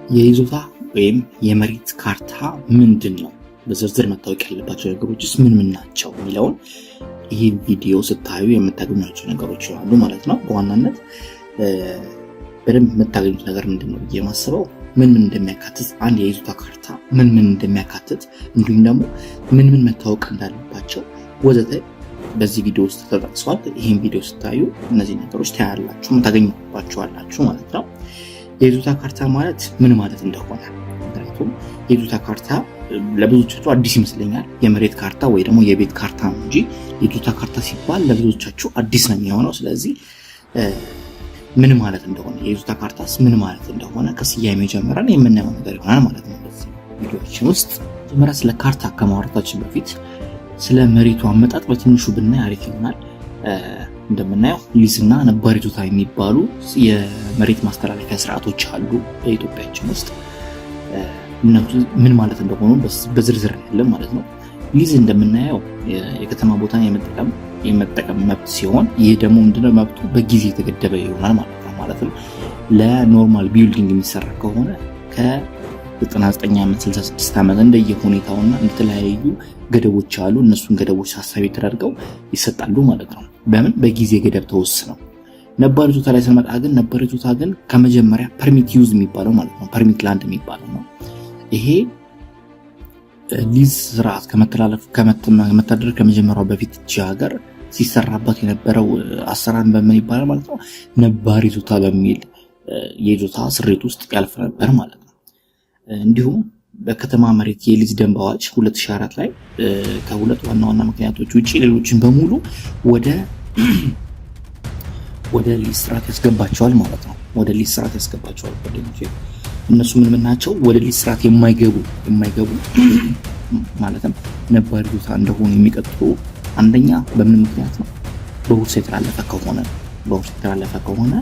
የይዞታ ወይም የመሬት ካርታ ምንድን ነው? በዝርዝር መታወቅ ያለባቸው ነገሮችስ ምን ምን ናቸው የሚለውን ይህ ቪዲዮ ስታዩ የምታገኟቸው ነገሮች ይሆናሉ ማለት ነው። በዋናነት በደንብ የምታገኙት ነገር ምንድን ነው ብዬ የማስበው ምን ምን እንደሚያካትት፣ አንድ የይዞታ ካርታ ምን ምን እንደሚያካትት፣ እንዲሁም ደግሞ ምን ምን መታወቅ እንዳለባቸው ወዘተ በዚህ ቪዲዮ ውስጥ ተጠቅሷል። ይህን ቪዲዮ ስታዩ እነዚህ ነገሮች ታያላችሁ፣ ታገኙባቸዋላችሁ ማለት ነው። የይዞታ ካርታ ማለት ምን ማለት እንደሆነ ምክንያቱም የይዞታ ካርታ ለብዙዎቻችሁ አዲስ ይመስለኛል። የመሬት ካርታ ወይ ደግሞ የቤት ካርታ ነው እንጂ የይዞታ ካርታ ሲባል ለብዙዎቻችሁ አዲስ ነው የሚሆነው። ስለዚህ ምን ማለት እንደሆነ የይዞታ ካርታስ ምን ማለት እንደሆነ ከስያሜ ጀምረን የምናየው ነገር ይሆናል ማለት ነው። በዚህ ቪዲዮችን ውስጥ መጀመሪያ ስለ ካርታ ከማውራታችን በፊት ስለ መሬቱ አመጣጥ በትንሹ ብናይ አሪፍ ይሆናል። እንደምናየው ሊዝና ነባር ይዞታ የሚባሉ የመሬት ማስተላለፊያ ስርዓቶች አሉ በኢትዮጵያችን ውስጥ። እነሱ ምን ማለት እንደሆኑ በዝርዝር ያለን ማለት ነው። ሊዝ እንደምናየው የከተማ ቦታን የመጠቀም መብት ሲሆን ይህ ደግሞ ምንድነው መብቱ በጊዜ የተገደበ ይሆናል ማለት ነው። ማለትም ለኖርማል ቢልዲንግ የሚሰራ ከሆነ ከ99 ዓመት 66 ዓመት እንደየሁኔታውና እንደተለያዩ ገደቦች አሉ። እነሱን ገደቦች ታሳቢ ተደርገው ይሰጣሉ ማለት ነው። በምን በጊዜ ገደብ ተወስነው። ነባር ይዞታ ላይ ስንመጣ ግን ነባር ይዞታ ግን ከመጀመሪያ ፐርሚት ዩዝ የሚባለው ማለት ነው፣ ፐርሚት ላንድ የሚባለው ነው። ይሄ ሊዝ ስርዓት ከመተዳደር ከመጀመሪያው በፊት እቺ ሀገር ሲሰራበት የነበረው አሰራር በምን ይባላል ማለት ነው? ነባር ይዞታ በሚል የይዞታ ስሪት ውስጥ ያልፍ ነበር ማለት ነው። እንዲሁም በከተማ መሬት የሊዝ ደንብ አዋጅ 2004 ላይ ከሁለት ዋና ዋና ምክንያቶች ውጪ ሌሎችን በሙሉ ወደ ሊዝ ስርዓት ያስገባቸዋል ማለት ነው። ወደ ሊዝ ስርዓት ያስገባቸዋል ጓደኞቼ። እነሱ ምን ናቸው? ወደ ሊዝ ስርዓት የማይገቡ ማለትም ነባር ይዞታ እንደሆኑ የሚቀጥሉ አንደኛ በምን ምክንያት ነው? በውርስ የተላለፈ ከሆነ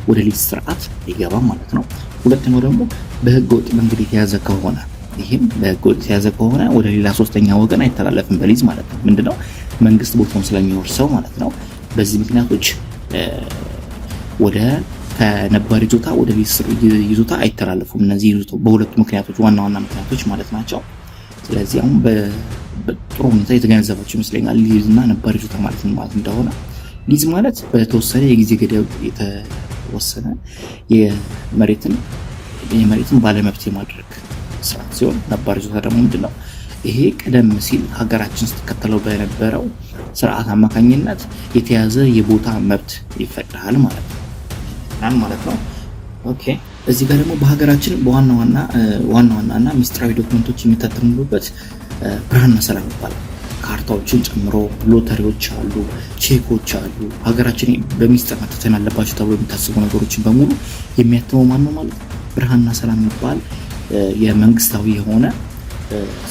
ወደ ሊዝ ስርዓት ይገባል ማለት ነው። ሁለተኛው ደግሞ በህገ ወጥ መንገድ የተያዘ ከሆነ ይህም በህገ ወጥ የተያዘ ከሆነ ወደ ሌላ ሶስተኛ ወገን አይተላለፍም በሊዝ ማለት ነው። ምንድነው? መንግስት ቦታውን ስለሚወርሰው ማለት ነው። በዚህ ምክንያቶች ወደ ከነባር ይዞታ ወደ ሊዝ ይዞታ አይተላለፉም። እነዚህ በሁለቱ ምክንያቶች ዋና ዋና ምክንያቶች ማለት ናቸው። ስለዚህ አሁን በጥሩ ሁኔታ የተገነዘባቸው ይመስለኛል ሊዝ እና ነባር ይዞታ ማለት ነው ማለት እንደሆነ። ሊዝ ማለት በተወሰነ የጊዜ ገደብ የተወሰነ የመሬትን ባለመብት የማድረግ ስርዓት ሲሆን ነባር ይዞታ ደግሞ ምንድነው? ይሄ ቀደም ሲል ሀገራችን ስትከተለው በነበረው ስርዓት አማካኝነት የተያዘ የቦታ መብት ይፈቅዳል ማለት ነው። ኦኬ። እዚህ ጋር ደግሞ በሀገራችን በዋና ዋናና ሚስጥራዊ ዶክመንቶች የሚታተሙበት ብርሃንና ሰላም ይባላል። ካርታዎችን ጨምሮ ሎተሪዎች አሉ፣ ቼኮች አሉ። ሀገራችን በሚስጥር መታተም ያለባቸው ተብሎ የሚታሰቡ ነገሮችን በሙሉ የሚያትመው ማን ነው ማለት ነው? ብርሃንና ሰላም የሚባል የመንግስታዊ የሆነ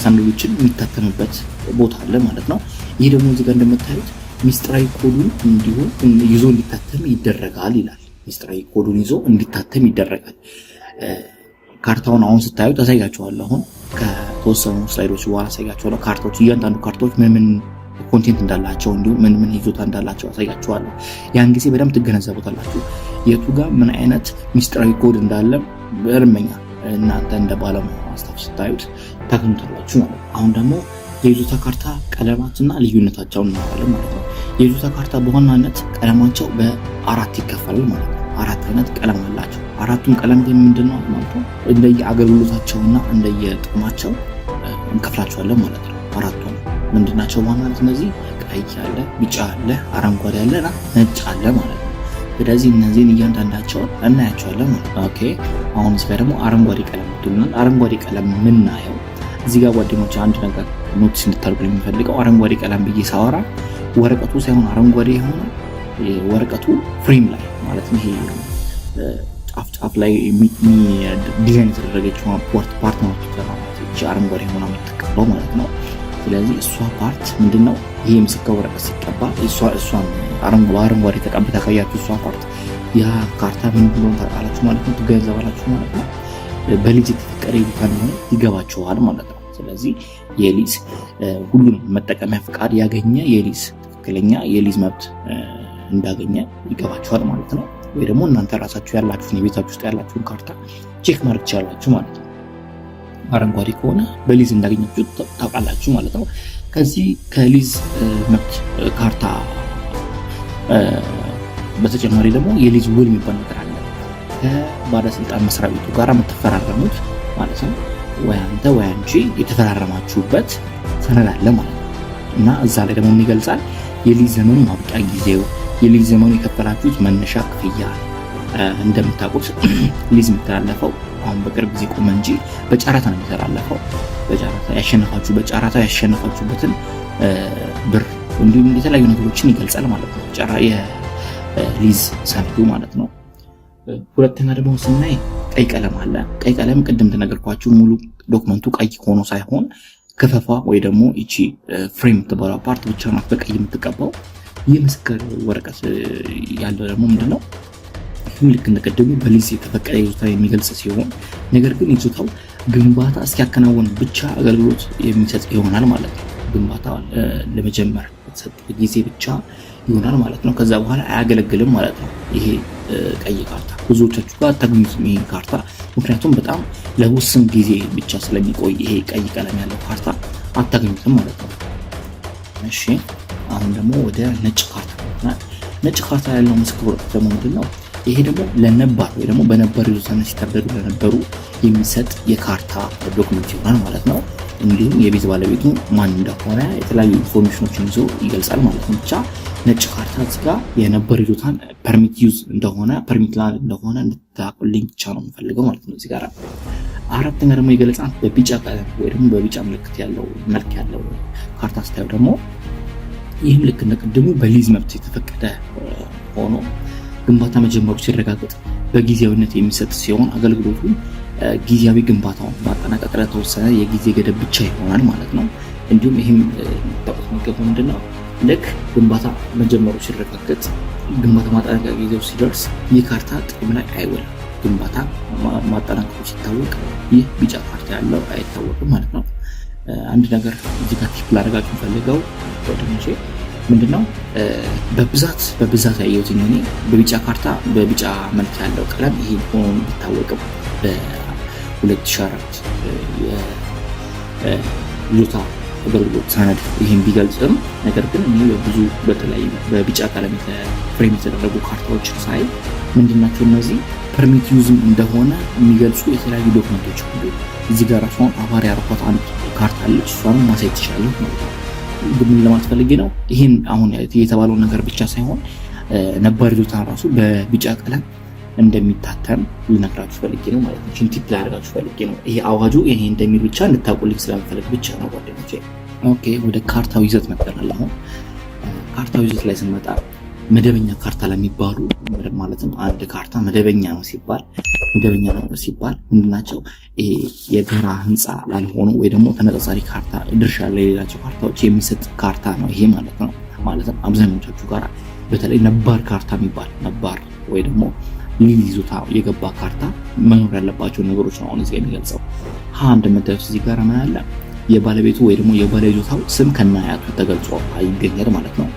ሰነዶችን የሚታተምበት ቦታ አለ ማለት ነው። ይህ ደግሞ እዚህ ጋር እንደምታዩት ሚስጥራዊ ኮዱን ይዞ እንዲታተም ይደረጋል ይላል። ሚስጥራዊ ኮዱን ይዞ እንዲታተም ይደረጋል። ካርታውን አሁን ስታዩት አሳያችኋለሁ። አሁን ከተወሰኑ ስላይዶች በኋላ አሳያችኋለሁ። ካርታዎች እያንዳንዱ ካርታዎች ምን ኮንቴንት እንዳላቸው እንዲሁም ምን ይዞታ እንዳላቸው አሳያችኋለሁ። ያን ጊዜ በደንብ ትገነዘቡታላችሁ የቱ ጋር ምን አይነት ሚስጥራዊ ኮድ እንዳለ በእርግጠኛ እናንተ እንደ ባለሙያ ማስተፍ ስታዩት ታገኙታላችሁ ማለት ነው። አሁን ደግሞ የይዞታ ካርታ ቀለማትና ልዩነታቸውን እናያለን ማለት ነው። የይዞታ ካርታ በዋናነት ቀለማቸው በአራት ይከፈላል ማለት ነው። አራት አይነት ቀለም አላቸው። አራቱም ቀለም ግን ምንድነው ማለት ነው? እንደየ አገልግሎታቸውና እንደየ ጥቅማቸው እንከፍላቸዋለን ማለት ነው። አራቱ ምንድናቸው? በዋናነት እነዚህ ቀይ አለ፣ ቢጫ አለ፣ አረንጓዴ አለና ነጭ አለ ማለት ነው። ስለዚህ እነዚህን እያንዳንዳቸውን እናያቸዋለን ማለት ነው። ኦኬ። አሁን እዚህ ጋር ደግሞ አረንጓዴ ቀለም ይሉናል። አረንጓዴ ቀለም ምናየው እዚህ ጋር ጓደኞች አንድ ነገር ኖቲስ እንድታደርጉ የሚፈልገው አረንጓዴ ቀለም ብዬ ሳወራ ወረቀቱ ሳይሆን አረንጓዴ የሆነ ወረቀቱ ፍሬም ላይ ማለት ነው። ይሄ ጫፍ ላይ ዲዛይን የተደረገችው ፓርት ነው አረንጓዴ ሆና የምትቀባው ማለት ነው። ስለዚህ እሷ ፓርት ምንድነው? ይሄ ምስክር ወረቀት ሲቀባ እሷን አረንጓዴ ተቀብታ ካያችሁ እሷ ፓርት ያ ካርታ ምን ብሎ ታውቃላችሁ ማለት ነው። ትገነዘባላችሁ ማለት ነው። በሊዝ የተፈቀደ ይዞታ ነው ይገባችኋል ማለት ነው። ስለዚህ የሊዝ ሁሉንም መጠቀሚያ ፍቃድ ያገኘ የሊዝ ትክክለኛ የሊዝ መብት እንዳገኘ ይገባችኋል ማለት ነው። ወይ ደግሞ እናንተ ራሳችሁ ያላችሁን የቤታችሁ ውስጥ ያላችሁን ካርታ ቼክ ማድረግ ትችላላችሁ ማለት ነው። አረንጓዴ ከሆነ በሊዝ እንዳገኛችሁ ታውቃላችሁ ማለት ነው። ከዚህ ከሊዝ መብት ካርታ በተጨማሪ ደግሞ የሊዝ ውል የሚባል ነገር አለ። ከባለስልጣን መስሪያ ቤቱ ጋር የምትፈራረሙት ማለት ነው። ወይ አንተ ወይ አንቺ የተፈራረማችሁበት ሰነድ አለ ማለት ነው። እና እዛ ላይ ደግሞ የሚገልጻል የሊዝ ዘመኑ ማብቂያ ጊዜው፣ የሊዝ ዘመኑ የከፈላችሁት መነሻ ክፍያ። እንደምታውቁት ሊዝ የሚተላለፈው አሁን በቅርብ ጊዜ ቆመ እንጂ በጨረታ ነው የሚተላለፈው። በጨረታ ያሸነፋችሁበትን ብር እንዲሁም የተለያዩ ነገሮችን ይገልጻል ማለት ነው የሊዝ ሰነዱ ማለት ነው። ሁለተኛ ደግሞ ስናይ ቀይ ቀለም አለ። ቀይ ቀለም ቅድም ተነገርኳችሁ ሙሉ ዶክመንቱ ቀይ ሆኖ ሳይሆን ክፈፏ ወይ ደግሞ እቺ ፍሬም የምትባለው ፓርት ብቻ ናት በቀይ የምትቀባው። ይህ ምስክር ወረቀት ያለው ደግሞ ምንድነው? ልክ እንደቀደሙ በሊዝ የተፈቀደ ይዞታ የሚገልጽ ሲሆን ነገር ግን ይዞታው ግንባታ እስኪያከናውን ብቻ አገልግሎት የሚሰጥ ይሆናል ማለት ነው። ግንባታ ለመጀመር የተሰጠ ጊዜ ብቻ ይሆናል ማለት ነው። ከዛ በኋላ አያገለግልም ማለት ነው። ይሄ ቀይ ካርታ ብዙዎቻችሁ ጋር አታገኙትም ይሄን ካርታ፣ ምክንያቱም በጣም ለውስን ጊዜ ብቻ ስለሚቆይ ይሄ ቀይ ቀለም ያለው ካርታ አታገኙትም ማለት ነው። እሺ አሁን ደግሞ ወደ ነጭ ካርታ ነው። ነጭ ካርታ ያለው ምስክር ወረቀት ደግሞ ምንድነው? ይሄ ደግሞ ለነባር ወይ ደግሞ በነባር ይዞታነት ሲተዳደሩ ለነበሩ የሚሰጥ የካርታ ዶክመንት ይሆናል ማለት ነው። እንዲሁም የቤት ባለቤቱ ማን እንደሆነ የተለያዩ ኢንፎርሜሽኖችን ይዞ ይገልጻል ማለት ነው። ብቻ ነጭ ካርታ እዚህ ጋር የነባር ይዞታን ፐርሚት ዩዝ እንደሆነ ፐርሚት ላንድ እንደሆነ እንድታቁልኝ ብቻ ነው የምፈልገው ማለት ነው። እዚህ ጋር አራተኛ ደግሞ የገለጻን በቢጫ ቀለም ወይ ደግሞ በቢጫ ምልክት ያለው መልክ ያለው ካርታ ስታዩ ደግሞ ይህም ልክ እንደቀደሙ በሊዝ መብት የተፈቀደ ሆኖ ግንባታ መጀመሩ ሲረጋገጥ በጊዜያዊነት የሚሰጥ ሲሆን አገልግሎቱ ጊዜያዊ ግንባታውን ማጠናቀቅ ለተወሰነ የጊዜ ገደብ ብቻ ይሆናል ማለት ነው። እንዲሁም ይህም ታውቁት የሚገባው ምንድነው? ልክ ግንባታ መጀመሩ ሲረጋገጥ ግንባታ ማጠናቀቅ ጊዜው ሲደርስ ይህ ካርታ ጥቅም ላይ አይውልም። ግንባታ ማጠናቀቁ ሲታወቅ ይህ ቢጫ ካርታ ያለው አይታወቅም ማለት ነው። አንድ ነገር እዚህ ጋር ቲፕ ላደርጋችሁ ፈልገው ወደንቼ ምንድነው በብዛት ያየሁት እኔ በቢጫ ካርታ በቢጫ መልክ ያለው ቀለም ይሄ ሆኖ ቢታወቅም በ2004 የይዞታ አገልግሎት ሰነድ ይሄን ቢገልጽም ነገር ግን እኔ ብዙ በተለይ በቢጫ ቀለም ፍሬም የተደረጉ ካርታዎችን ሳይ ምንድናቸው እነዚህ ፐርሚት ዩዝም እንደሆነ የሚገልጹ የተለያዩ ዶክመንቶች አሉ። እዚህ ጋር ራሷን አባሪ ያረኳት አንድ ካርታ አለች። እሷንም ማሳየት ትችላለህ ማለት ነው። ግን ለማለት ፈልጌ ነው ይሄን አሁን የተባለው ነገር ብቻ ሳይሆን ነባር ይዞታ ራሱ በቢጫ ቀለም እንደሚታተም ልነግራችሁ ፈልጌ ነው ማለት ነው። ቲፕ ላደርጋችሁ ፈልጌ ነው። ይሄ አዋጁ ይሄ እንደሚል ብቻ እንድታውቁልኝ ስለምፈልግ ብቻ ነው ጓደኞቼ። ኦኬ ወደ ካርታው ይዘት መጥተናል። አሁን ካርታው ይዘት ላይ ስንመጣ መደበኛ ካርታ ለሚባሉ ማለትም አንድ ካርታ መደበኛ ነው ሲባል ምንድናቸው? ይሄ የጋራ ህንፃ ላልሆኑ ወይ ደግሞ ተነጻጻሪ ካርታ ድርሻ ለሌላቸው ካርታዎች የሚሰጥ ካርታ ነው ይሄ ማለት ነው። ማለትም አብዛኞቻችሁ ጋር በተለይ ነባር ካርታ የሚባል ነባር ወይ ደግሞ ሊዝ ይዞታ የገባ ካርታ መኖር ያለባቸው ነገሮች ነው አሁን እዚህ የሚገልጸው። እንደምታዩት እዚህ ጋር ምን አለ? የባለቤቱ ወይ ደግሞ የባለ ይዞታው ስም ከነአያቱ ተገልጾ ይገኛል ማለት ነው።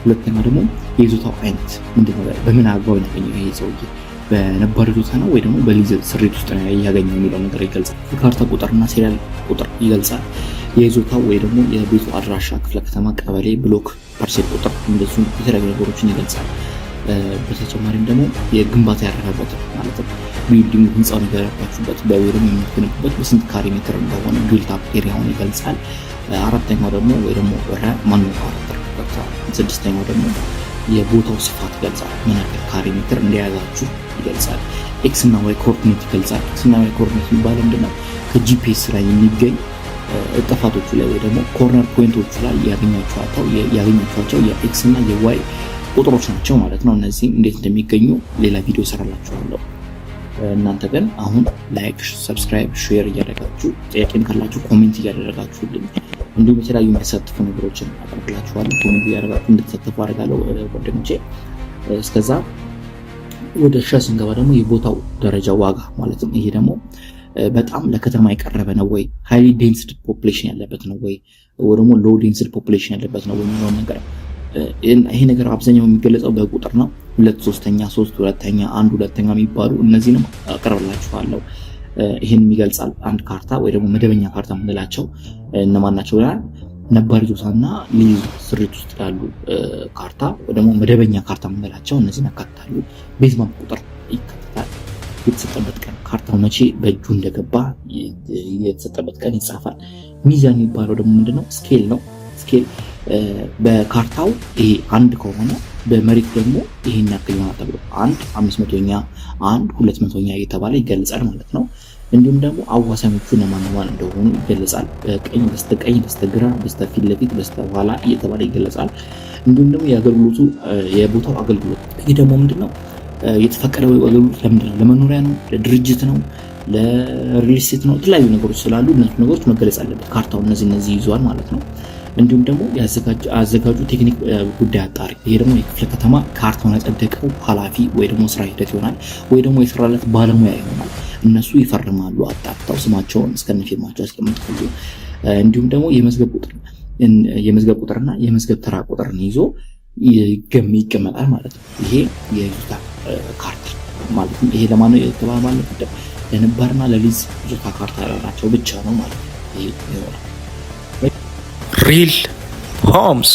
ሁለተኛ ደግሞ የይዞታው አይነት ምንድነው? በምን አግባብ ያገኘው ይሄ ሰውዬ በነባር ይዞታ ነው ወይ ደግሞ በሊዝ ስሪት ውስጥ ነው ያገኘው የሚለው ነገር ይገልጻል። የካርታ ቁጥርና ሴሪያል ቁጥር ይገልጻል። የይዞታው ወይ ደግሞ የቤቱ አድራሻ፣ ክፍለ ከተማ፣ ቀበሌ፣ ብሎክ፣ ፓርሴል ቁጥር እንደዚሁ የተለያዩ ነገሮችን ይገልጻል። በተጨማሪም ደግሞ የግንባታ ያረፈበት ማለት ነው ቢልዲንግ ህንፃውን የገነባችሁበት በወይም የምትገነቡበት በስንት ካሬ ሜትር እንደሆነ ቢልት አፕ ኤሪያውን ይገልጻል። አራተኛው ደግሞ ወይ ደግሞ ስድስተኛው ደግሞ የቦታው ስፋት ይገልጻል። ምን ያክል ካሬ ሜትር እንደያዛችሁ ይገልጻል። ኤክስ እና ዋይ ኮኦርዲኔት ይገልጻል። ኤክስ እና ዋይ ኮኦርዲኔት የሚባለው ምንድነው? ከጂፒኤስ ላይ የሚገኝ ጥፋቶቹ ላይ ወይ ደግሞ ኮርነር ፖይንቶቹ ላይ ያገኛችኋቸው የኤክስ እና የዋይ ቁጥሮች ናቸው ማለት ነው። እነዚህ እንዴት እንደሚገኙ ሌላ ቪዲዮ ሰራላችኋለሁ። እናንተ ግን አሁን ላይክ፣ ሰብስክራይብ፣ ሼር እያደረጋችሁ ጥያቄም ካላችሁ ኮሜንት እያደረጋችሁልኝ እንዲሁም የተለያዩ የሚያሳትፉ ነገሮችን አቀርብላችኋለሁ። ኮሜንት እያደረጋችሁ እንድትሳተፉ አደርጋለሁ ጓደኞቼ። እስከዛ ወደ ስንገባ ደግሞ የቦታው ደረጃ ዋጋ ማለትም ይሄ ደግሞ በጣም ለከተማ የቀረበ ነው ወይ፣ ሃይሊ ዴንስድ ፖፑሌሽን ያለበት ነው ወይ ደግሞ ሎው ዴንስድ ፖፑሌሽን ያለበት ነው ወይ የሚለው ነገር ይሄ ነገር አብዛኛው የሚገለጸው በቁጥር ነው። 2/3፣ 3/2፣ 1/2 የሚባሉ እነዚህንም አቀርብላችኋለሁ። ይህን ይገልጻል። አንድ ካርታ ወይ ደግሞ መደበኛ ካርታ የምንላቸው እነማን ናቸው? ነባር ይዞታና ሊዝ ስሪት ውስጥ ያሉ ካርታ ወይ ደግሞ መደበኛ ካርታ የምንላቸው እነዚህን ያካትታሉ። ቤዝ ማፕ ቁጥር ይካትታል። የተሰጠበት ቀን ካርታው መቼ በእጁ እንደገባ የተሰጠበት ቀን ይጻፋል። ሚዛን የሚባለው ደግሞ ምንድነው? ስኬል ነው። ስኬል በካርታው ይሄ አንድ ከሆነ በመሬት ደግሞ ይሄን ያክል ይሆናል ተብሎ 1/500ኛ 1/200ኛ እየተባለ ይገለጻል ማለት ነው። እንዲሁም ደግሞ አዋሳኞቹ እነማን እንደሆኑ ይገለጻል። በቀኝ በስተቀኝ፣ በስተግራ፣ በስተፊት ለፊት፣ በስተኋላ እየተባለ ይገለጻል። እንዲሁም ደግሞ የአገልግሎቱ የቦታው አገልግሎት ይሄ ደግሞ ምንድነው? የተፈቀደው አገልግሎት ለምንድነው? ለመኖሪያ ነው? ለድርጅት ነው? ለሪል ስቴት ነው? የተለያዩ ነገሮች ስላሉ እነሱ ነገሮች መገለጽ አለበት ካርታው እነዚህ ይዟል ማለት ነው። እንዲሁም ደግሞ አዘጋጁ ቴክኒክ ጉዳይ አጣሪ፣ ይሄ ደግሞ የክፍለ ከተማ ካርታውን ያጸደቀው ኃላፊ ወይ ደግሞ ስራ ሂደት ይሆናል ወይ ደግሞ የሰራለት ባለሙያ ይሆናል። እነሱ ይፈርማሉ አጣርተው ስማቸውን እስከነ ፊርማቸው ያስቀምጣሉ። እንዲሁም ደግሞ የመዝገብ ቁጥርና የመዝገብ ተራ ቁጥርን ይዞ ይቀመጣል ማለት ነው። ይሄ የይዞታ ካርታ ማለት ነው። ይሄ ለማን ነው የተባለ ማለት ነው? ለነባርና ለሊዝ ይዞታ ካርታ ያላቸው ብቻ ነው ማለት ነው። ይሄ ይሆናል። ሪል ሆምስ